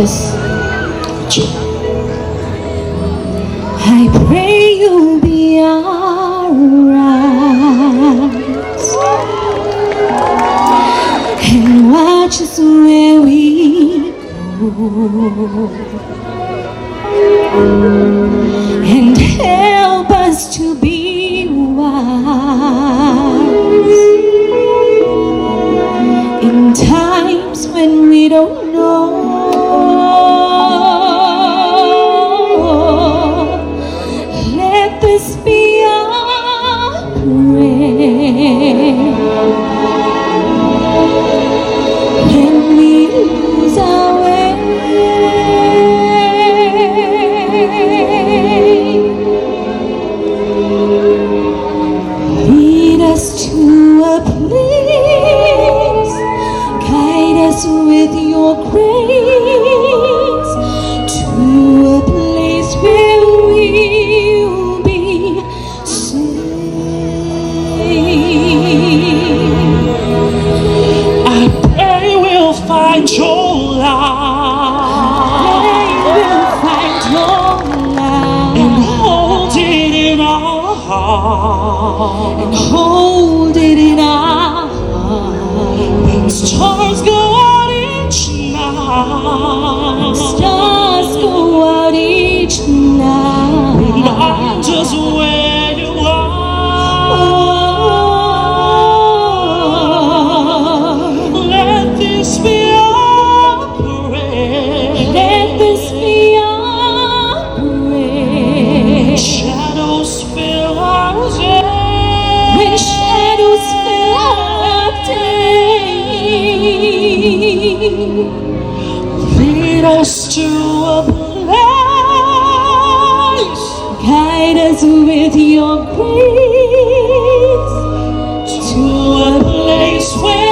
'Cause I pray you'll be alright and watch us where we go and help us to be wise in times when we don't know. Let this be our prayer when we lose our way. Lead us to a place, guide us with your grace, to a place where we'll be safe. I pray we'll find your light. We'll find your light and hold it in our heart. and hold it in our heart. When stars go out each night, Stars go out each night. remind us where you are. Let this be our prayer. Let this be our prayer. Shadows fill our day. When shadows fill our day, Lead us to a place, guide us with your grace to a place where